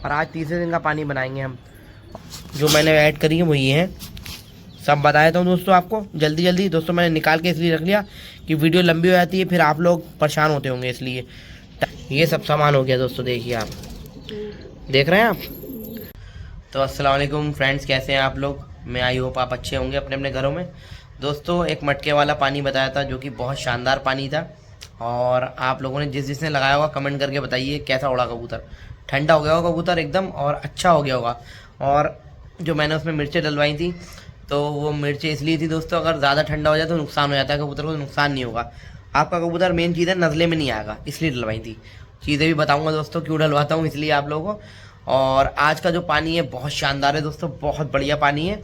और आज तीसरे दिन का पानी बनाएंगे हम। जो मैंने ऐड करी है वो ये है, सब बता देता हूँ दोस्तों आपको जल्दी जल्दी। दोस्तों मैंने निकाल के इसलिए रख लिया कि वीडियो लंबी हो जाती है, फिर आप लोग परेशान होते होंगे, इसलिए। ये सब सामान हो गया दोस्तों, देखिए आप देख रहे हैं आप। तो अस्सलाम वालेकुम फ्रेंड्स, कैसे हैं आप लोग? मैं आई होप आप अच्छे होंगे अपने अपने घरों में। दोस्तों एक मटके वाला पानी बताया था जो कि बहुत शानदार पानी था, और आप लोगों ने जिसने लगाया होगा कमेंट करके बताइए कैसा उड़ा कबूतर। ठंडा हो गया होगा कबूतर एकदम, और अच्छा हो गया होगा। और जो मैंने उसमें मिर्चें डलवाई थी, तो वो मिर्चें इसलिए थी दोस्तों, अगर ज़्यादा ठंडा हो जाए तो नुकसान हो जाता है कबूतर को, तो नुकसान नहीं होगा आपका कबूतर। मेन चीज़ है नज़ले में नहीं आएगा, इसलिए डलवाई थी। चीज़ें भी बताऊंगा दोस्तों क्यों डलवाता हूँ, इसलिए आप लोगों को। और आज का जो पानी है बहुत शानदार है दोस्तों, बहुत बढ़िया पानी है।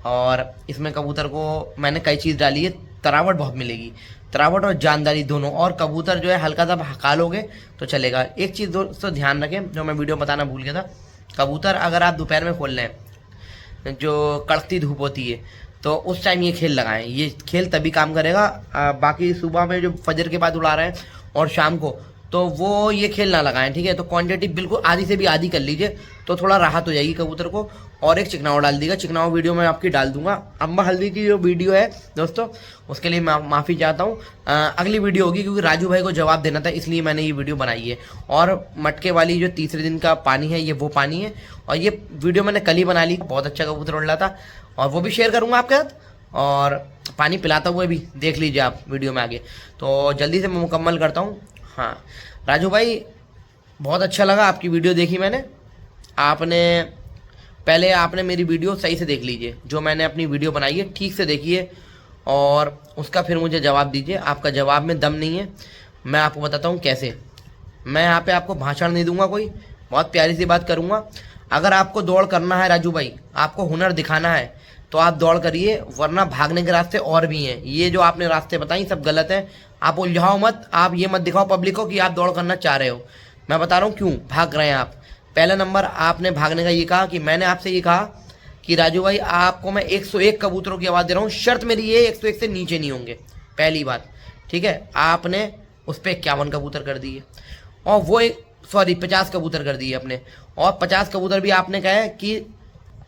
और इसमें कबूतर को मैंने कई चीज़ डाली है, तरावट बहुत मिलेगी, तरावट और जानदारी दोनों। और कबूतर जो है हल्का सा हका लोगे तो चलेगा। एक चीज़ दोस्तों ध्यान रखें, जो मैं वीडियो बताना भूल गया था, कबूतर अगर आप दोपहर में खोल लें, जो कड़कती धूप होती है, तो उस टाइम ये खेल लगाएं। ये खेल तभी काम करेगा। बाकी सुबह में जो फजर के बाद उड़ा रहे हैं और शाम को, तो वो ये खेल ना लगाएं, ठीक है। तो क्वांटिटी बिल्कुल आधी से भी आधी कर लीजिए, तो थोड़ा राहत हो जाएगी कबूतर को। और एक चिकनाव डाल दीजिएगा, चिकनाव वीडियो में आपकी डाल दूंगा। अम्बा हल्दी की जो वीडियो है दोस्तों, उसके लिए मैं माफ़ी चाहता हूँ। अगली वीडियो होगी, क्योंकि राजू भाई को जवाब देना था, इसलिए मैंने ये वीडियो बनाई है। और मटके वाली जो तीसरे दिन का पानी है, ये वो पानी है। और ये वीडियो मैंने कल ही बना ली, बहुत अच्छा कबूतर उड़ रहा था, और वो भी शेयर करूँगा आपके साथ। और पानी पिलाता हुआ भी देख लीजिए आप वीडियो में आगे। तो जल्दी से मैं मुकम्मल करता हूँ। हाँ राजू भाई, बहुत अच्छा लगा आपकी वीडियो देखी मैंने। आपने मेरी वीडियो सही से देख लीजिए, जो मैंने अपनी वीडियो बनाई है ठीक से देखिए, और उसका फिर मुझे जवाब दीजिए। आपका जवाब में दम नहीं है, मैं आपको बताता हूँ कैसे। मैं यहाँ पे आपको भाषण नहीं दूंगा, कोई बहुत प्यारी सी बात करूँगा। अगर आपको दौड़ करना है राजू भाई, आपको हुनर दिखाना है, तो आप दौड़ करिए, वरना भागने के रास्ते और भी हैं। ये जो आपने रास्ते बताई सब गलत हैं, आप उलझाओ मत। आप ये मत दिखाओ पब्लिक को कि आप दौड़ करना चाह रहे हो। मैं बता रहा हूँ क्यों भाग रहे हैं आप। पहला नंबर, आपने भागने का ये कहा कि मैंने आपसे ये कहा कि राजू भाई आपको मैं 101 कबूतरों की आवाज़ दे रहा हूँ, शर्त मेरी ये 101 से नीचे नहीं होंगे, पहली बात, ठीक है। आपने उस पर 51 कबूतर कर दिए, और वो 50 कबूतर कर दिए अपने। और 50 कबूतर भी आपने कहा है कि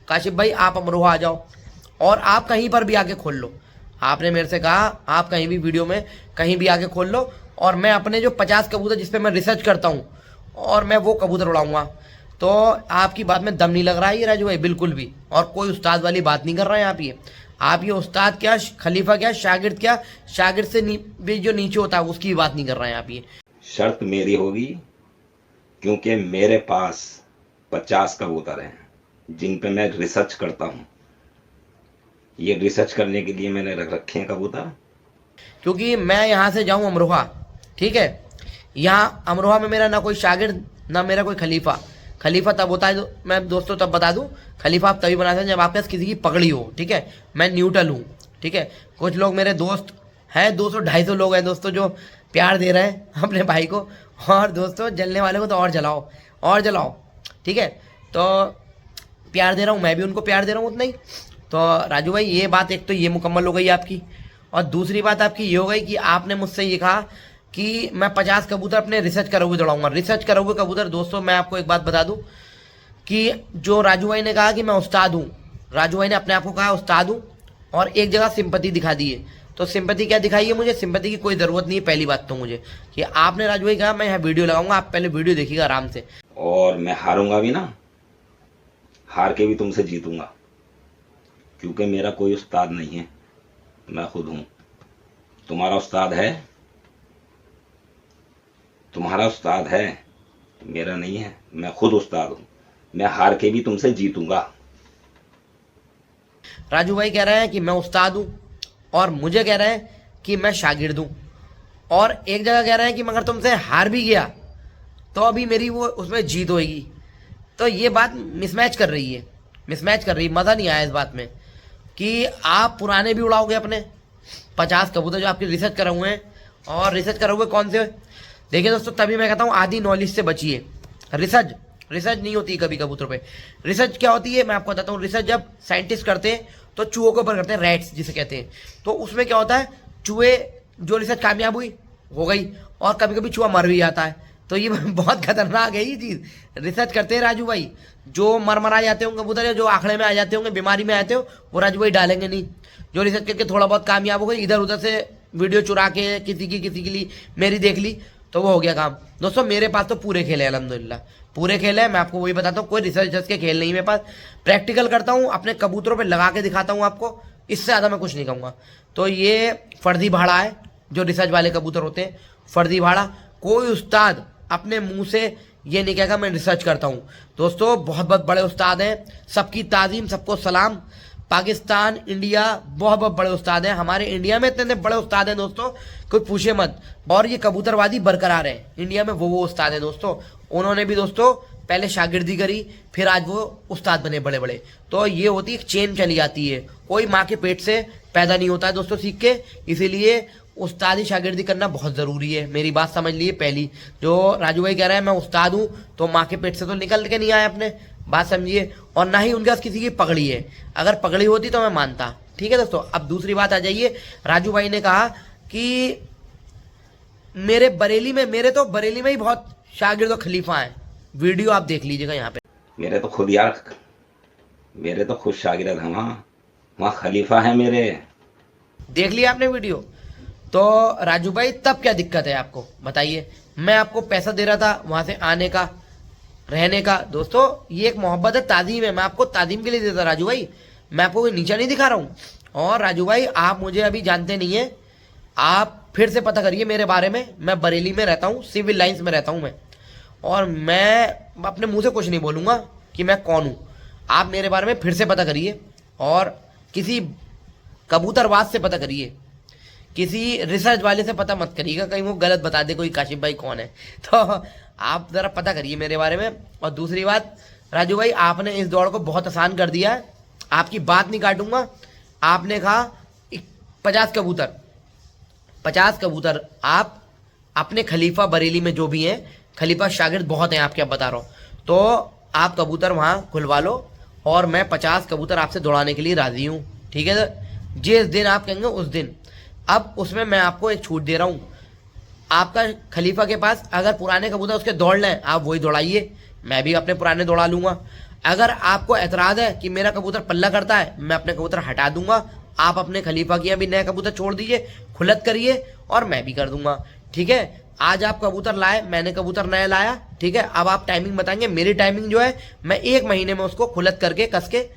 काशिफ भाई आप अमरोहा आ जाओ, और आप कहीं पर भी आके खोल लो। आपने मेरे से कहा आप कहीं भी वीडियो में कहीं भी आके खोल लो, और मैं अपने जो 50 कबूतर जिस पे मैं रिसर्च करता हूँ, और मैं वो कबूतर उड़ाऊंगा। तो आपकी बात में दम नहीं लग रहा है ये राजू भाई, बिल्कुल भी। और कोई उस्ताद वाली बात नहीं कर रहे हैं आप ये उस्ताद क्या, खलीफा क्या, शागिर्द क्या, शागिर्द से भी जो नीचे होता है उसकी बात नहीं कर रहे हैं आप। ये शर्त मेरी होगी, क्योंकि मेरे पास 50 कबूतर हैं जिन पे मैं रिसर्च करता हूँ। ये रिसर्च करने के लिए मैंने रख रखे हैं कबूतर। क्योंकि मैं यहाँ से जाऊँ अमरोहा, ठीक है, यहाँ अमरोहा में मेरा ना कोई शागिर्द ना मेरा कोई खलीफा। खलीफा तब होता है, मैं दोस्तों तब बता दूं, खलीफा आप तभी बनाते हैं जब आपके पास किसी की पगड़ी हो, ठीक है। मैं न्यूट्रल हूँ, ठीक है। कुछ लोग मेरे दोस्त हैं, 200-250 लोग हैं दोस्तों जो प्यार दे रहे हैं अपने भाई को। और दोस्तों जलने वाले को तो और जलाओ, ठीक है। तो प्यार दे रहा हूँ, मैं भी उनको प्यार दे रहा हूँ उतना ही। तो राजू भाई ये बात एक तो ये मुकम्मल हो गई आपकी। और दूसरी बात आपकी ये हो गई कि आपने मुझसे ये कहा कि मैं 50 कबूतर अपने रिसर्च करे हुए दौड़ाऊंगा। रिसर्च करे हुए कबूतर दोस्तों, मैं आपको एक बात बता दूं कि जो राजू भाई ने कहा कि मैं उस्ताद हूँ, राजू भाई ने अपने आप को कहा उस्ताद हूँ, और एक जगह सिंपैथी दिखा दी है। तो सिंपैथी क्या दिखाई है मुझे? सिंपैथी की कोई ज़रूरत नहीं है। पहली बात तो मुझे कि आपने राजू भाई कहा मैं यहाँ वीडियो लगाऊंगा, आप पहले वीडियो देखिएगा आराम से। और मैं हारूंगा भी ना, हार के भी तुमसे जीतूंगा, क्योंकि मेरा कोई उस्ताद नहीं है, मैं खुद हूँ। तुम्हारा उस्ताद है, मेरा नहीं है, मैं खुद उस्ताद हूँ। मैं हार के भी तुमसे जीतूंगा। राजू भाई कह रहे हैं कि मैं उस्ताद हूँ, और मुझे कह रहे हैं कि मैं शागिर्द हूँ। और एक जगह कह रहे हैं कि मगर तुमसे हार भी गया तो अभी मेरी वो उसमें जीत होगी। तो ये बात मिसमैच कर रही है, मज़ा नहीं आया इस बात में कि आप पुराने भी उड़ाओगे अपने 50 कबूतर जो आपके रिसर्च करे हुए हैं। और रिसर्च करे हुए कौन से? देखिए दोस्तों, तभी मैं कहता हूँ आधी नॉलेज से बचिए। रिसर्च नहीं होती कभी कबूतर पे। रिसर्च क्या होती है मैं आपको बताता हूँ। रिसर्च जब साइंटिस्ट करते हैं तो चूहों के ऊपर करते हैं, रैट्स जिसे कहते हैं। तो उसमें क्या होता है, चूहे जो रिसर्च कामयाब हुई हो गई, और कभी कभी चूहा मर भी जाता है। तो ये बहुत खतरनाक है ये चीज़। रिसर्च करते हैं राजू भाई, जो मरमरा जाते होंगे कबूतर या जो आंकड़े में आ जाते होंगे, बीमारी में आते हो, वो राजू भाई डालेंगे नहीं। जो रिसर्च करके थोड़ा बहुत कामयाब हो गए, इधर उधर से वीडियो चुरा के किसी की ली, मेरी देख ली, तो वो हो गया काम। दोस्तों मेरे पास तो पूरे खेल है अल्हम्दुलिल्लाह, पूरे खेल है। मैं आपको वही बताता हूँ, कोई रिसर्च के खेल नहीं मेरे पास। प्रैक्टिकल करता हूँ, अपने कबूतरों पे लगा के दिखाता हूँ आपको, इससे ज़्यादा मैं कुछ नहीं कहूँगा। तो ये फर्जी भाड़ा है जो रिसर्च वाले कबूतर होते हैं, फर्जी भाड़ा। कोई उस्ताद अपने मुंह से ये नहीं कहेगा मैं रिसर्च करता हूँ। दोस्तों बहुत बहुत बड़े उस्ताद हैं, सबकी ताज़ीम, सबको सलाम। पाकिस्तान, इंडिया, बहुत बहुत बड़े उस्ताद हैं। हमारे इंडिया में इतने बड़े उस्ताद हैं दोस्तों, कोई पूछे मत। और ये कबूतरबाजी बरकरार है इंडिया में, वो उस्ताद हैं दोस्तों। उन्होंने भी दोस्तों पहले शागिर्दी करी, फिर आज वो उस्ताद बने बड़े बड़े। तो ये होती है, चेन चली जाती है। कोई माँ के पेट से पैदा नहीं होता है दोस्तों सीख के, इसीलिए उस्तादी शागिर्दी करना बहुत ज़रूरी है। मेरी बात समझ लीजिए पहली। जो राजू भाई कह रहे हैं मैं उस्ताद हूँ, तो माँ के पेट से तो निकल के नहीं आए अपने, बात समझिए। और ना ही उनके पास किसी की पगड़ी है, अगर पगड़ी होती तो मैं मानता। ठीक है दोस्तों, अब दूसरी बात आ जाइए। राजू भाई ने कहा कि मेरे बरेली में, मेरे तो बरेली में ही बहुत शागिर्द और खलीफा हैं। वीडियो आप देख लीजिएगा यहाँ पे। मेरे तो खुद यार, मेरे तो खुद शागिर्द हैं, वहाँ खलीफा है मेरे। देख लिया आपने वीडियो। तो राजू भाई तब क्या दिक्कत है आपको बताइए। मैं आपको पैसा दे रहा था वहां से आने का, रहने का। दोस्तों ये एक मोहब्बत है, ताजीम है, मैं आपको ताजीम के लिए देता राजू भाई, मैं आपको कोई नीचा नहीं दिखा रहा हूँ। और राजू भाई आप मुझे अभी जानते नहीं है, आप फिर से पता करिए मेरे बारे में। मैं बरेली में रहता हूँ, सिविल लाइंस में रहता हूँ मैं, और मैं अपने मुंह से कुछ नहीं बोलूँगा कि मैं कौन हूँ। आप मेरे बारे में फिर से पता करिए, और किसी कबूतरबाज से पता करिए, किसी रिसर्च वाले से पता मत करिएगा, कहीं वो गलत बता दे कोई काशिफ भाई कौन है। तो आप ज़रा पता करिए मेरे बारे में। और दूसरी बात राजू भाई, आपने इस दौड़ को बहुत आसान कर दिया है, आपकी बात नहीं काटूंगा। आपने कहा 50 कबूतर, 50 कबूतर आप अपने खलीफा बरेली में जो भी हैं, खलीफा शागिर्द बहुत हैं आपके, अब बता रहा हूँ, तो आप कबूतर वहाँ खुलवा लो, और मैं 50 कबूतर आपसे दौड़ाने के लिए राज़ी हूँ। ठीक है, जिस दिन आप कहेंगे उस दिन। अब उसमें मैं आपको एक छूट दे रहा हूँ, आपका खलीफा के पास अगर पुराने कबूतर उसके दौड़ लें, आप वही दौड़ाइए, मैं भी अपने पुराने दौड़ा लूँगा। अगर आपको एतराज़ है कि मेरा कबूतर पल्ला करता है, मैं अपने कबूतर हटा दूंगा, आप अपने खलीफा की अभी नए कबूतर छोड़ दीजिए, खुलत करिए, और मैं भी कर दूंगा। ठीक है, आज आप कबूतर लाए, मैंने कबूतर नया लाया, ठीक है, अब आप टाइमिंग बताएंगे। मेरी टाइमिंग जो है, मैं 1 महीने में उसको खुलत करके कस के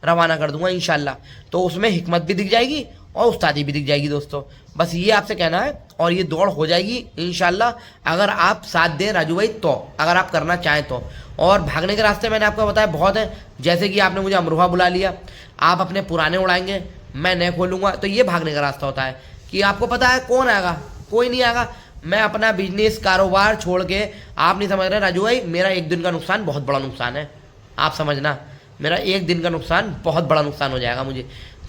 रवाना कर दूंगा इंशाल्लाह। तो उसमें हिकमत भी दिख जाएगी और उस्तादी भी दिख जाएगी दोस्तों, बस ये आपसे कहना है। और ये दौड़ हो जाएगी इंशाल्लाह, अगर आप साथ दें राजू भाई, तो अगर आप करना चाहें तो। और भागने के रास्ते मैंने आपको बताया बहुत हैं, जैसे कि आपने मुझे अमरोहा बुला लिया, आप अपने पुराने उड़ाएंगे, मैं नए खोलूँगा, तो ये भागने का रास्ता होता है कि आपको पता है कौन आएगा, कोई नहीं आएगा। मैं अपना बिजनेस कारोबार छोड़ के, आप नहीं समझ रहे राजू भाई, मेरा 1 दिन का नुकसान बहुत बड़ा नुकसान है, आप समझना, मेरा 1 दिन का नुकसान बहुत बड़ा नुकसान हो जाएगा मुझे,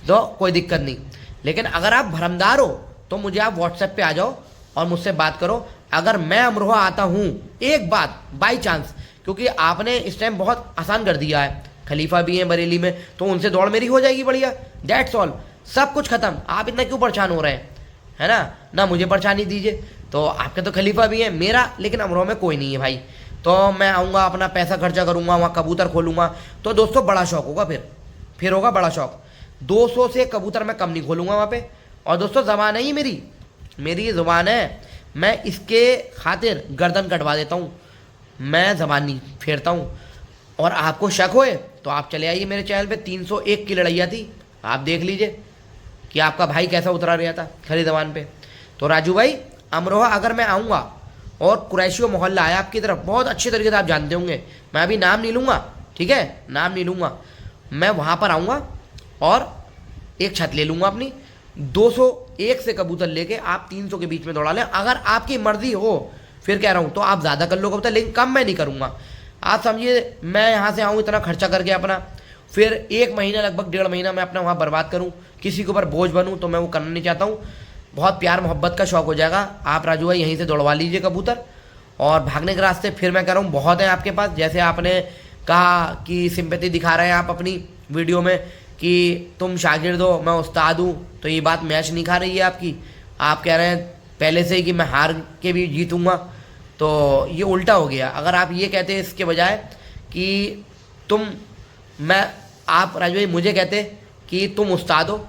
तो कोई दिक्कत नहीं। लेकिन अगर आप भरमदार हो तो मुझे आप व्हाट्सएप पे आ जाओ और मुझसे बात करो। अगर मैं अमरोहा आता हूँ, एक बात बाई चांस, क्योंकि आपने इस टाइम बहुत आसान कर दिया है, खलीफा भी हैं बरेली में, तो उनसे दौड़ मेरी हो जाएगी बढ़िया, दैट्स ऑल, सब कुछ खत्म। आप इतना क्यों परेशान हो रहे हैं, है ना मुझे परेशानी दीजिए। तो आपके तो खलीफा भी है, मेरा लेकिन अमरोहा में कोई नहीं है भाई। तो मैं आऊँगा, अपना पैसा खर्चा करूँगा, वहाँ कबूतर खोलूँगा, तो दोस्तों बड़ा शौक होगा, फिर होगा बड़ा शौक। 200 से कबूतर मैं कम नहीं खोलूँगा वहाँ पे। और दोस्तों ज़बान है ही मेरी ये ज़ुबान है, मैं इसके खातिर गर्दन कटवा देता हूँ, मैं ज़बान नहीं फेरता हूँ। और आपको शक होए तो आप चले आइए मेरे चैनल पे, 301 की लड़ाइयाँ थी, आप देख लीजिए कि आपका भाई कैसा उतरा रहा था खरी ज़बान पे। तो राजू भाई, अमरोहा अगर मैं आऊँगा, और कुरैशियो मोहल्ला है आपकी तरफ, बहुत अच्छे तरीके से आप जानते होंगे, मैं अभी नाम नहीं लूँगा, ठीक है, नाम नहीं लूँगा, मैं वहाँ पर आऊँगा और एक छत ले लूँगा अपनी, 201 से कबूतर लेके आप 300 के बीच में दौड़ा लें। अगर आपकी मर्जी हो, फिर कह रहा हूँ, तो आप ज़्यादा कर लो कबूतर, लेकिन कम मैं नहीं करूँगा। आप समझिए, मैं यहाँ से आऊँ, इतना खर्चा करके अपना, फिर 1 महीना, लगभग 1.5 महीना मैं अपना वहाँ बर्बाद करूँ, किसी के ऊपर बोझ बनूँ, तो मैं वो करना नहीं चाहता हूँ। बहुत प्यार मोहब्बत का शौक़ हो जाएगा। आप राजू भाई यहीं से दौड़वा लीजिए कबूतर। और भागने के रास्ते फिर मैं कह रहा हूँ बहुत है आपके पास, जैसे आपने कहा कि सिंपैथी दिखा रहे हैं आप अपनी वीडियो में कि तुम शागिर्द हो, मैं उस्ताद हूँ, तो ये बात मैच नहीं खा रही है आपकी। आप कह रहे हैं पहले से ही कि मैं हार के भी जीतूंगा, तो ये उल्टा हो गया। अगर आप ये कहते इसके बजाय कि आप राजू भाई मुझे कहते कि तुम उस्ताद हो,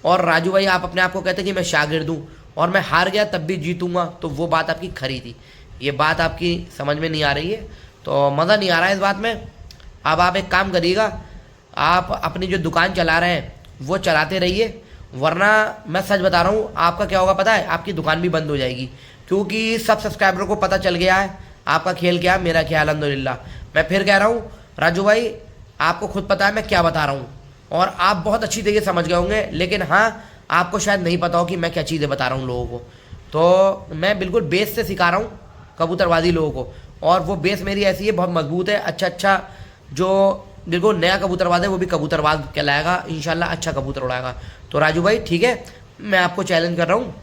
और राजू भाई आप अपने आप को कहते कि मैं शागिर्द हूँ, और मैं हार गया तब भी जीतूंगा, तो वो बात आपकी खरी थी। ये बात आपकी समझ में नहीं आ रही है, तो मज़ा नहीं आ रहा है इस बात में। अब आप एक काम करिएगा, आप अपनी जो दुकान चला रहे हैं वो चलाते रहिए, वरना मैं सच बता रहा हूँ आपका क्या होगा पता है, आपकी दुकान भी बंद हो जाएगी। क्योंकि सब सब्सक्राइबरों को पता चल गया है आपका खेल क्या है, मेरा खेल अल्हम्दुलिल्लाह। मैं फिर कह रहा हूँ राजू भाई, आपको खुद पता है मैं क्या बता रहा हूँ, और आप बहुत अच्छी तरीके समझ गए होंगे, लेकिन हाँ आपको शायद नहीं पता हो कि मैं क्या चीज़ें बता रहा हूँ लोगों को। तो मैं बिल्कुल बेस से सिखा रहा हूँ कबूतरबाजी लोगों को, और वो बेस मेरी ऐसी है, बहुत मजबूत है। अच्छा जो बिल्कुल नया कबूतरबाज है वो भी कबूतरबाज कहलाएगा इंशाल्लाह, अच्छा कबूतर उड़ाएगा। तो राजू भाई ठीक है, मैं आपको चैलेंज कर रहा हूँ,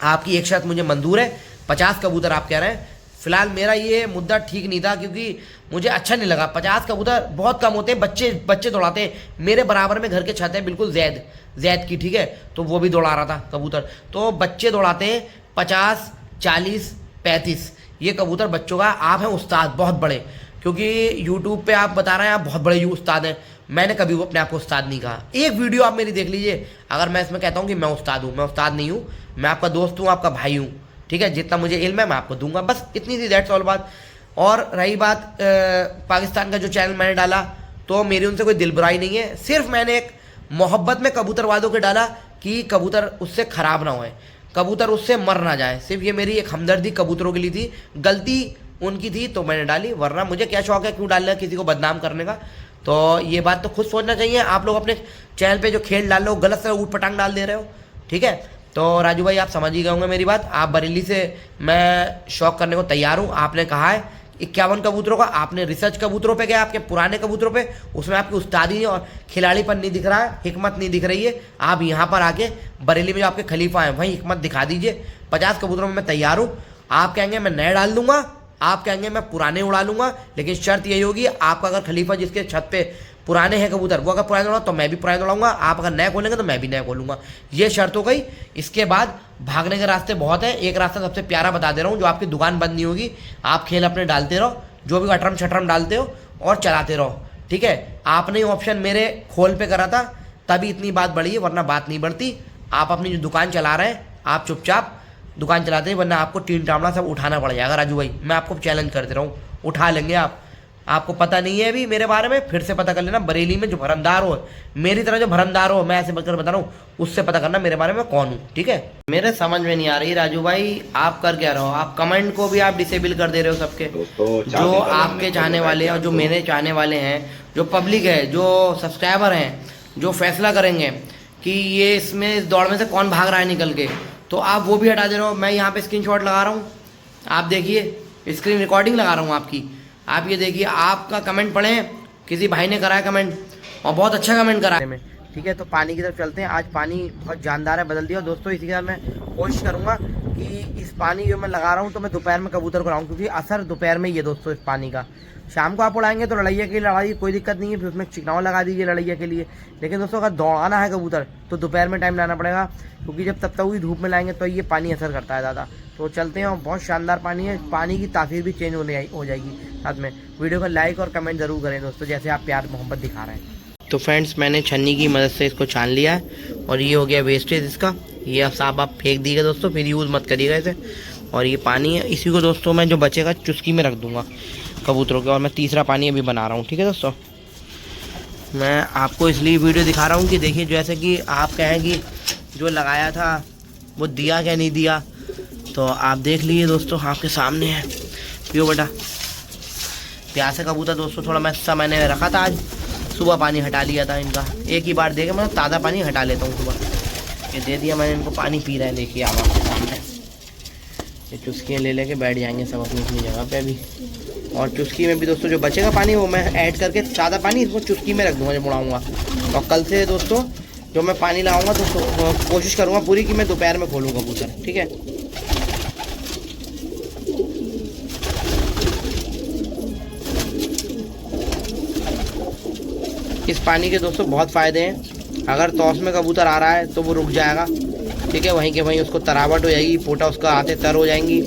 आपकी एक शर्त मुझे मंजूर है, 50 कबूतर आप कह रहे हैं। फिलहाल मेरा ये मुद्दा ठीक नहीं था, क्योंकि मुझे अच्छा नहीं लगा। 50 कबूतर बहुत कम होते हैं, बच्चे दौड़ाते हैं। मेरे बराबर में घर के छत है बिल्कुल जैद की, ठीक है, तो वो भी दौड़ा रहा था कबूतर। तो बच्चे दौड़ाते हैं 50, 40, 35 ये कबूतर बच्चों का। आप हैं उस्ताद बहुत बड़े, क्योंकि यूट्यूब पे आप बता रहे हैं आप बहुत बड़े उस्ताद हैं। मैंने कभी वो अपने आप को उस्ताद नहीं कहा। एक वीडियो आप मेरी देख लीजिए, अगर मैं इसमें कहता हूँ कि मैं उस्ताद हूँ, मैं उस्ताद नहीं हूँ, मैं आपका दोस्त हूँ, आपका भाई हूँ, ठीक है। जितना मुझे इल्म है मैं आपको दूंगा, बस इतनी सी दैट्स ऑल बात। और रही बात पाकिस्तान का जो चैनल मैंने डाला, तो मेरी उनसे कोई दिल बुराई नहीं है, सिर्फ मैंने एक मोहब्बत में कबूतरवादों के डाला कि कबूतर उससे ख़राब ना होए, कबूतर उससे मर ना जाए। सिर्फ ये मेरी एक हमदर्दी कबूतरों के लिए थी, गलती उनकी थी तो मैंने डाली, वरना मुझे क्या शौक है क्यों डालना किसी को बदनाम करने का। तो ये बात तो खुद सोचना चाहिए। आप लोग अपने चैनल पे जो खेल डाल रहे हो गलत से ऊट पटांग डाल दे रहे हो, ठीक है। तो राजू भाई आप समझ ही गए होंगे मेरी बात। आप बरेली से मैं शौक करने को तैयार हूँ। आपने कहा है 51 कबूतरों का, आपने रिसर्च कबूतरों पे गया, आपके पुराने कबूतरों पे, उसमें आपकी उस्तादी और खिलाड़ीपन नहीं दिख रहा है, हिकमत नहीं दिख रही है। आप यहाँ पर आके बरेली में जो आपके खलीफा हैं वहीं हिकमत दिखा दीजिए। 50 कबूतरों में मैं तैयार हूँ। आप कहेंगे मैं नए डाल दूंगा, आप कहेंगे मैं पुराने उड़ा लूँगा, लेकिन शर्त यही होगी आपका अगर खलीफा जिसके छत पे पुराने हैं कबूतर वो अगर पुराने उड़ाओ तो मैं भी पुराने उड़ाऊंगा, आप अगर नए खोलेंगे तो मैं भी नए खोलूंगा। ये शर्त हो गई। इसके बाद भागने के रास्ते बहुत हैं। एक रास्ता सबसे प्यारा बता दे रहा हूँ, जो आपकी दुकान बंद नहीं होगी, आप खेल अपने डालते रहो, जो भी अटरम शटरम डालते हो और चलाते रहो, ठीक है। आपने ऑप्शन मेरे खोल पे करा था तभी इतनी बात बढ़ी है, वरना बात नहीं बढ़ती। आप अपनी जो दुकान चला रहे हैं आप चुपचाप दुकान चलाते हैं, वरना आपको टीन टामड़ा सब उठाना पड़ जाएगा। राजू भाई मैं आपको चैलेंज करते रहा हूँ, उठा लेंगे आप। आपको पता नहीं है अभी मेरे बारे में, फिर से पता कर लेना। बरेली में जो भरमदार हो, मेरी तरह जो भरमदार हो, मैं ऐसे बता रहा हूँ, उससे पता करना मेरे बारे में कौन हूँ, ठीक है। मेरे समझ में नहीं आ रही राजू भाई आप कर क्या रहे हो। आप कमेंट को भी आप डिसेबल कर दे रहे हो सबके, जो आपके चाहने वाले हैं और जो मेरे चाहने वाले हैं, जो पब्लिक है, जो सब्सक्राइबर हैं, जो फैसला करेंगे कि ये इसमें इस दौड़ में से कौन भाग रहा है निकल के, तो आप वो भी हटा दे रहे हो। मैं यहाँ पे स्क्रीनशॉट लगा रहा हूँ, आप देखिए, स्क्रीन रिकॉर्डिंग लगा रहा हूँ आपकी। आप ये देखिए, आपका कमेंट पढ़ें, किसी भाई ने करा है कमेंट और बहुत अच्छा कमेंट करा है, ठीक है। तो पानी की तरफ चलते हैं। आज पानी बहुत जानदार है, बदल दिया दोस्तों। इसी के साथ मैं कोशिश करूँगा कि इस पानी जो मैं लगा रहा हूँ तो मैं दोपहर में कबूतर को लाऊँ, क्योंकि असर दोपहर में ही है दोस्तों इस पानी का। शाम को आप उड़ाएंगे तो लड़ैया के लिए लड़ाई कोई दिक्कत नहीं है, फिर उसमें चिकनाव लगा दीजिए लड़ैया के लिए। लेकिन दोस्तों अगर दौड़ाना है कबूतर तो दोपहर में टाइम लाना पड़ेगा, क्योंकि जब तब तक हुई धूप में लाएंगे तो ये पानी असर करता है ज़्यादा। तो चलते हैं, और बहुत शानदार पानी है, पानी की तासीर भी चेंज हो जाएगी साथ में। वीडियो को लाइक और कमेंट ज़रूर करें दोस्तों, जैसे आप प्यार मोहब्बत दिखा रहे हैं। तो फ्रेंड्स मैंने छन्नी की मदद से इसको छान लिया है, और ये हो गया वेस्टेज इसका। ये अब साफ आप फेंक दीजिएगा दोस्तों, फिर यूज़ मत करिएगा इसे। और ये पानी है, इसी को दोस्तों मैं जो बचेगा चुस्की में रख दूँगा कबूतरों के। और मैं तीसरा पानी अभी बना रहा हूँ, ठीक है दोस्तों। मैं आपको इसलिए वीडियो दिखा रहा हूँ कि देखिए, जैसे कि आप कहें कि जो लगाया था वो दिया क्या नहीं दिया, तो आप देख लीजिए दोस्तों, आपके सामने है। पियो बेटा, प्यासे कबूतर दोस्तों। थोड़ा मैंने रखा था, आज सुबह पानी हटा लिया था इनका, एक ही बार देके मैं ताज़ा पानी हटा लेता हूँ सुबह। ये दे दिया मैंने इनको, पानी पी रहे हैं, देखिए आप आपके सामने। ये चुस्कियाँ ले लेके बैठ जाएंगे सब अपनी अपनी जगह पे अभी। और चुस्की में भी दोस्तों जो बचेगा पानी वो मैं ऐड करके सादा पानी इसको चुस्की में रख दूँगा जब उड़ाऊँगा। और कल से दोस्तों जो मैं पानी लाऊँगा तो कोशिश करूँगा पूरी कि मैं दोपहर में खोलूँ कबूतर, ठीक है। इस पानी के दोस्तों बहुत फ़ायदे हैं। अगर तौस में कबूतर आ रहा है तो वो रुक जाएगा, ठीक है, वहीं के वहीं उसको तरावट हो जाएगी, पोटा उसका आते तर हो जाएंगी।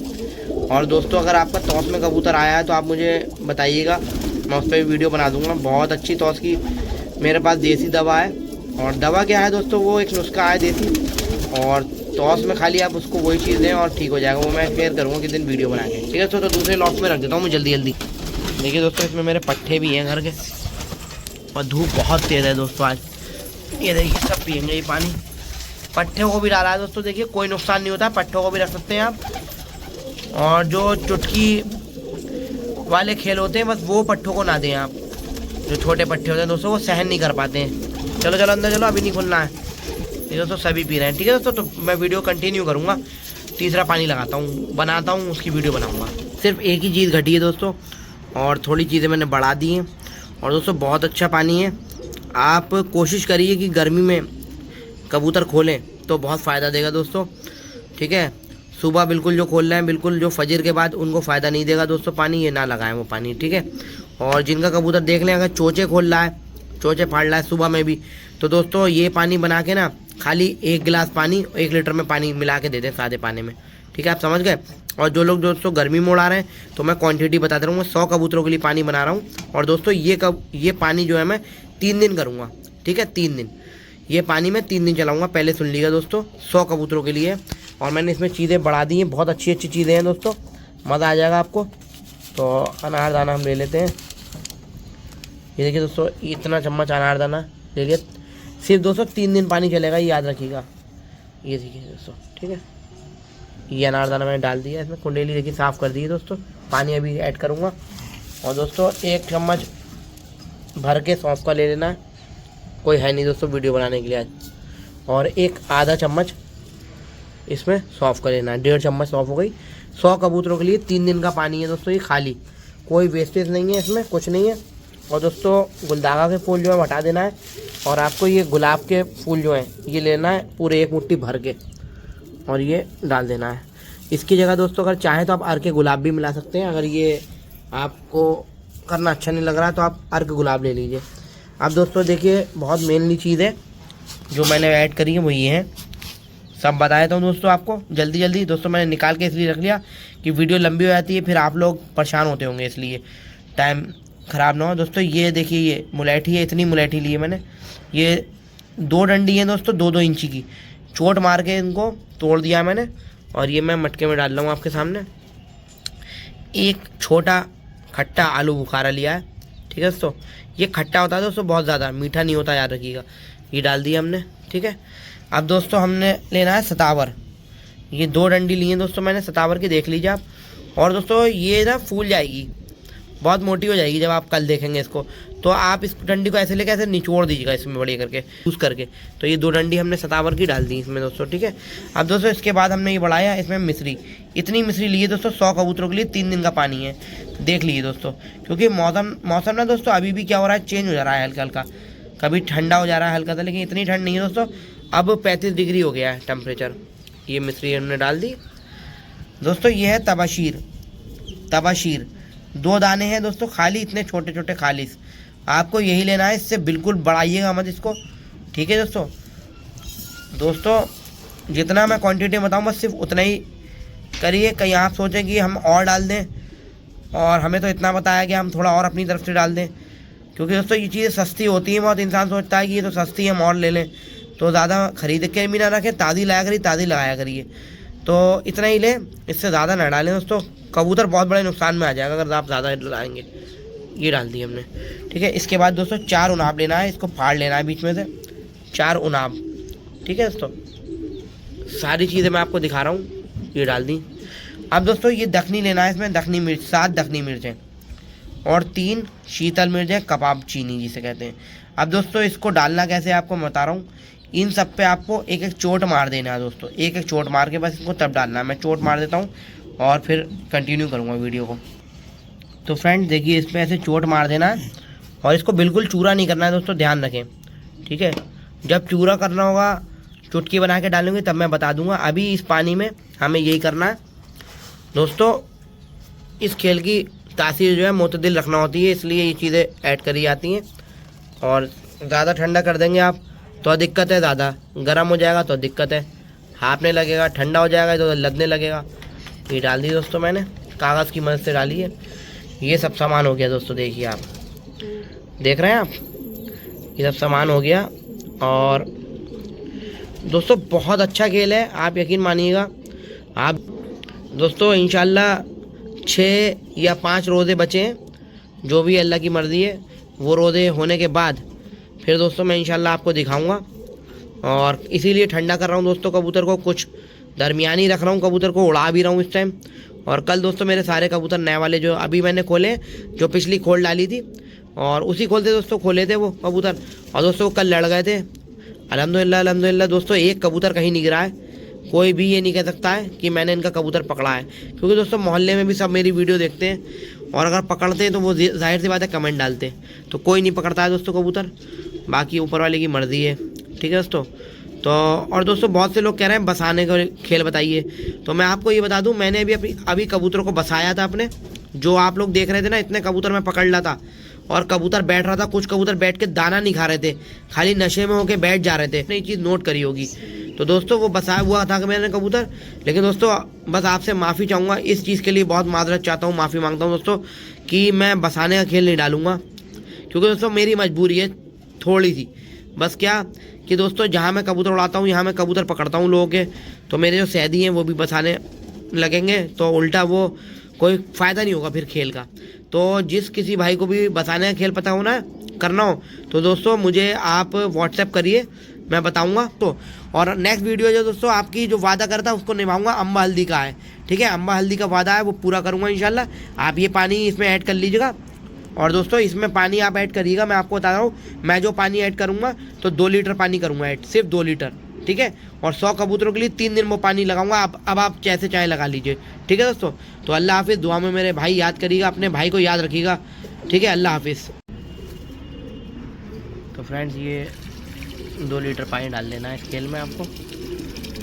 और दोस्तों अगर आपका तौस में कबूतर आया है तो आप मुझे बताइएगा, मैं उस पर वीडियो बना दूंगा। बहुत अच्छी तौस की मेरे पास देसी दवा है। और दवा क्या है दोस्तों, वो एक नुस्खा है देसी, और तौस में खाली आप उसको वही चीज़ दें और ठीक हो जाएगा। वो मैं शेयर करूँगा किस दिन वीडियो बना के, ठीक है। तो दूसरे लॉक्स में रख देता हूँ मैं जल्दी जल्दी। देखिए दोस्तों इसमें मेरे पट्टे भी हैं घर के, और धूप बहुत तेज़ है दोस्तों आज। ये देखिए सब पियेंगे ये पानी। पट्टे को भी डाला है दोस्तों, देखिए कोई नुकसान नहीं होता, पट्टों को भी रख सकते हैं आप। और जो चुटकी वाले खेल होते हैं बस वो पट्टों को ना दें आप। जो छोटे पट्टे होते हैं दोस्तों वो सहन नहीं कर पाते हैं। चलो चलो अंदर चलो, अभी नहीं खुलना है। ये दोस्तों सभी पी रहे हैं, ठीक है दोस्तों। तो मैं वीडियो कंटिन्यू करूँगा, तीसरा पानी लगाता हूँ, बनाता हूँ, उसकी वीडियो बनाऊँगा। सिर्फ एक ही चीज़ घटी है दोस्तों, और थोड़ी चीज़ें मैंने बढ़ा दी हैं। और दोस्तों बहुत अच्छा पानी है, आप कोशिश करिए कि गर्मी में कबूतर खोलें तो बहुत फ़ायदा देगा दोस्तों, ठीक है। सुबह बिल्कुल जो खोल रहे हैं, बिल्कुल जो फजर के बाद, उनको फ़ायदा नहीं देगा दोस्तों पानी, ये ना लगाएं वो पानी, ठीक है। और जिनका कबूतर देख लें अगर चोचे खोल रहा है, चोचे फाड़ रहा है सुबह में भी, तो दोस्तों ये पानी बना के ना खाली 1 गिलास पानी 1 लीटर में पानी मिला के दे दें सादे पानी में, ठीक है। आप समझ गए। और जो लोग दोस्तों गर्मी में उड़ा रहे हैं तो मैं क्वांटिटी बताता रहूँगा, 100 कबूतरों के लिए पानी बना रहा हूँ। और दोस्तों ये पानी जो है मैं 3 दिन करूँगा, ठीक है। 3 दिन ये पानी मैं 3 दिन चलाऊँगा, पहले सुन लीजिएगा दोस्तों। 100 कबूतरों के लिए, और मैंने इसमें चीज़ें बढ़ा दी हैं, बहुत अच्छी अच्छी चीज़ें हैं दोस्तों, मज़ा आ जाएगा आपको। तो अनार दाना हम ले लेते हैं। ये देखिए दोस्तों इतना चम्मच अनार दाना ले लिया। सिर्फ दोस्तों 3 दिन पानी चलेगा, ये याद रखिएगा। ये देखिए दोस्तों, ठीक है। ये अनार दाना मैंने डाल दिया इसमें, कुंडेली देखिए साफ़ कर दी है दोस्तों। पानी अभी ऐड करूँगा। और दोस्तों 1 चम्मच भर के सौंफ का ले लेना है, कोई है नहीं दोस्तों वीडियो बनाने के लिए आज। और 1 आधा चम्मच इसमें सौंफ का लेना है, 1.5 चम्मच सौंफ हो गई। 100 कबूतरों के लिए 3 दिन का पानी है दोस्तों, ये खाली, कोई वेस्टेज नहीं है इसमें, कुछ नहीं है। और दोस्तों गुलदागा के फूल जो है हटा देना है, और आपको ये गुलाब के फूल जो हैं ये लेना है पूरे 1 मुट्ठी भर के, और ये डाल देना है। इसकी जगह दोस्तों अगर चाहें तो आप अर्क गुलाब भी मिला सकते हैं। अगर ये आपको करना अच्छा नहीं लग रहा है तो आप अर्क गुलाब ले लीजिए। अब दोस्तों देखिए बहुत मेनली चीज़ है जो मैंने ऐड करी है वो ये है, सब बताया था दोस्तों आपको जल्दी जल्दी। दोस्तों मैंने निकाल के इसलिए रख लिया कि वीडियो लंबी हो जाती है, फिर आप लोग परेशान होते होंगे, इसलिए टाइम ख़राब ना हो। दोस्तों ये देखिए ये मुलैठी है, इतनी मुलैठी ली है मैंने। ये 2 डंडी हैं दोस्तों, 2-2 इंची की, चोट मार के इनको तोड़ दिया मैंने। और ये मैं मटके में डाल रहा हूँ आपके सामने। एक छोटा खट्टा आलू बुखारा लिया है, ठीक है दोस्तों। ये खट्टा होता है दोस्तों, बहुत ज़्यादा मीठा नहीं होता, याद रखिएगा। ये डाल दिया हमने, ठीक है। अब दोस्तों हमने लेना है सतावर। ये 2 डंडी लिए हैं दोस्तों मैंने सतावर की, देख लीजिए आप। और दोस्तों ये ना फूल जाएगी, बहुत मोटी हो जाएगी जब आप कल देखेंगे इसको। तो आप इस डंडी को ऐसे लेके ऐसे निचोड़ दीजिएगा इसमें बड़ी करके यूज़ करके। तो ये 2 डंडी हमने सतावर की डाल दी इसमें दोस्तों, ठीक है। अब दोस्तों इसके बाद हमने ये बढ़ाया इसमें मिश्री, इतनी मिश्री ली है दोस्तों। 100 कबूतरों के लिए 3 दिन का पानी है, देख लीजिए दोस्तों। क्योंकि मौसम ना दोस्तों अभी भी क्या हो रहा है, चेंज हो जा रहा है हल्का हल्का, कभी ठंडा हो जा रहा है हल्का सा, लेकिन इतनी ठंड नहीं है दोस्तों। अब 35 डिग्री हो गया है टेम्परेचर। ये मिश्री हमने डाल दी दोस्तों। ये है तबाशीर, 2 दाने हैं दोस्तों खाली, इतने छोटे छोटे खालिस, आपको यही लेना है। इससे बिल्कुल बढ़ाइएगा मत इसको, ठीक है दोस्तों। जितना मैं क्वांटिटी बताऊँ बस सिर्फ उतना ही करिए। कहीं आप सोचें कि हम और डाल दें, और हमें तो इतना बताया कि हम थोड़ा और अपनी तरफ से डाल दें। क्योंकि दोस्तों ये चीज़ें सस्ती होती हैं, बहुत इंसान सोचता है कि ये तो सस्ती है हम और ले लें, तो ज़्यादा खरीद के भी ना रखें, ताज़ी लाया करिए, ताज़ी लगाया करिए। तो इतना ही लें, इससे ज़्यादा ना डालें दोस्तों, कबूतर बहुत बड़े नुकसान में आ जाएगा अगर आप ज़्यादा लाएंगे। ये डाल दी हमने, ठीक है। इसके बाद दोस्तों 4 उनाब लेना है, इसको फाड़ लेना है बीच में से, 4 उनाब, ठीक है दोस्तों। सारी चीज़ें मैं आपको दिखा रहा हूँ, ये डाल दी। अब दोस्तों ये दखनी लेना है, इसमें दखनी मिर्च, 7 दखनी मिर्चें और 3 शीतल मिर्चें, कबाब चीनी जिसे कहते हैं। अब दोस्तों इसको डालना कैसे आपको बता रहा हूँ। इन सब पे आपको एक एक चोट मार देना है दोस्तों, एक एक चोट मार के बस इसको तब डालना है। मैं चोट मार देता हूँ और फिर कंटिन्यू करूँगा वीडियो को। तो फ्रेंड्स देखिए इस पर ऐसे चोट मार देना है, और इसको बिल्कुल चूरा नहीं करना है दोस्तों, ध्यान रखें, ठीक है। जब चूरा करना होगा, चुटकी बना के डालेंगे तब मैं बता दूंगा। अभी इस पानी में हमें यही करना है दोस्तों। इस खेल की तासीर जो है मुतदिल रखना होती है, इसलिए ये चीज़ें ऐड करी जाती हैं। और ज़्यादा ठंडा कर देंगे आप तो दिक्कत है, ज़्यादा गर्म हो जाएगा तो दिक्कत है, हाँफने लगेगा, ठंडा हो जाएगा तो लदने लगेगा। ये डाल दी दोस्तों मैंने, कागज़ की मदद से डाली है। ये सब सामान हो गया दोस्तों, देखिए आप देख रहे हैं आप, ये सब सामान हो गया। और दोस्तों बहुत अच्छा खेल है, आप यकीन मानिएगा। आप दोस्तों इंशाल्लाह 6 या 5 रोज़े बचे हैं, जो भी अल्लाह की मर्ज़ी है। वो रोज़े होने के बाद फिर दोस्तों मैं इंशाल्लाह आपको दिखाऊंगा। और इसीलिए ठंडा कर रहा हूँ दोस्तों कबूतर को, कुछ दरमियानी रख रहा हूँ कबूतर को, उड़ा भी रहा हूँ इस टाइम। और कल दोस्तों मेरे सारे कबूतर नए वाले जो अभी मैंने खोले, जो पिछली खोल डाली थी और उसी खोल से दोस्तों खोले थे वो कबूतर, और दोस्तों कल लड़ गए थे। अल्हम्दुलिल्लाह अल्हम्दुलिल्लाह दोस्तों, एक कबूतर कहीं नहीं गिरा है। कोई भी ये नहीं कह सकता है कि मैंने इनका कबूतर पकड़ा है, क्योंकि दोस्तों मोहल्ले में भी सब मेरी वीडियो देखते हैं, और अगर पकड़ते हैं तो वो जाहिर सी बात है कमेंट डालते हैं। तो कोई नहीं पकड़ता है दोस्तों कबूतर, बाकी ऊपर वाले की मर्ज़ी है, ठीक है दोस्तों। तो और दोस्तों बहुत से लोग कह रहे हैं बसाने का खेल बताइए, तो मैं आपको ये बता दूं, मैंने अभी कबूतरों को बसाया था अपने। जो आप लोग देख रहे थे ना, इतने कबूतर मैं पकड़ रहा था और कबूतर बैठ रहा था। कुछ कबूतर बैठ के दाना नहीं खा रहे थे, खाली नशे में होके बैठ जा रहे थे। नई चीज़ नोट करी होगी। तो दोस्तों वो बसाया हुआ था कि मैंने कबूतर, लेकिन दोस्तों बस आपसे माफ़ी चाहूँगा इस चीज़ के लिए, बहुत माजरत चाहता हूँ, माफ़ी मांगता हूँ दोस्तों कि मैं बसाने का खेल नहीं डालूँगा, क्योंकि दोस्तों मेरी मजबूरी है थोड़ी सी। बस क्या कि दोस्तों जहाँ मैं कबूतर उड़ाता हूँ, यहाँ मैं कबूतर पकड़ता हूँ लोगों के, तो मेरे जो सैदी हैं वो भी बसाने लगेंगे, तो उल्टा वो कोई फ़ायदा नहीं होगा फिर खेल का। तो जिस किसी भाई को भी बसाने का खेल पता होना करना हो, तो दोस्तों मुझे आप व्हाट्सएप करिए, मैं बताऊंगा। तो और नेक्स्ट वीडियो जो दोस्तों आपकी जो वादा करता उसको निभाऊंगा, अम्बा हल्दी का है, ठीक है। अम्बा हल्दी का वादा है, वो पूरा करूँगा इंशाल्लाह। आप ये पानी इसमें ऐड कर लीजिएगा, और दोस्तों इसमें पानी आप ऐड करिएगा, मैं आपको बता रहा हूँ। मैं जो पानी ऐड करूँगा तो 2 लीटर पानी करूँगा ऐड, सिर्फ 2 लीटर, ठीक है। और 100 कबूतरों के लिए 3 दिन वो पानी लगाऊंगा। अब आप जैसे चाहे लगा लीजिए, ठीक है दोस्तों। तो अल्लाह हाफिज़, दुआ में मेरे भाई याद करिएगा, अपने भाई को याद रखिएगा, ठीक है। अल्लाह हाफिज़। तो फ्रेंड्स ये 2 लीटर पानी डाल लेना है इस खेल में आपको,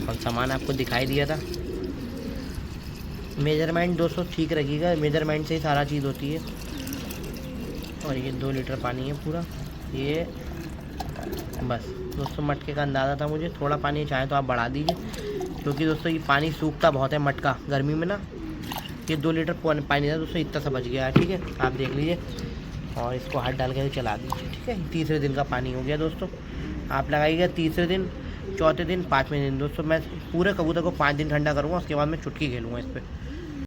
और सामान आपको दिखाई दिया था। मेजरमेंट दोस्तों ठीक रखिएगा, मेजरमेंट से ही सारा चीज़ होती है। और ये 2 लीटर पानी है पूरा, ये बस दोस्तों मटके का अंदाज़ा था मुझे। थोड़ा पानी चाहे तो आप बढ़ा दीजिए, क्योंकि दोस्तों ये पानी सूखता बहुत है मटका गर्मी में ना। ये 2 लीटर पानी था दोस्तों, इतना सा बच गया है, ठीक है। आप देख लीजिए, और इसको हाथ डाल के चला दीजिए, ठीक है। तीसरे दिन का पानी हो गया दोस्तों, आप लगाइएगा तीसरे दिन, चौथे दिन, 5वें दिन। दोस्तों मैं पूरे कबूतर को 5 दिन ठंडा करूँगा, उसके बाद मैं चुटकी खेलूँगा इस पर।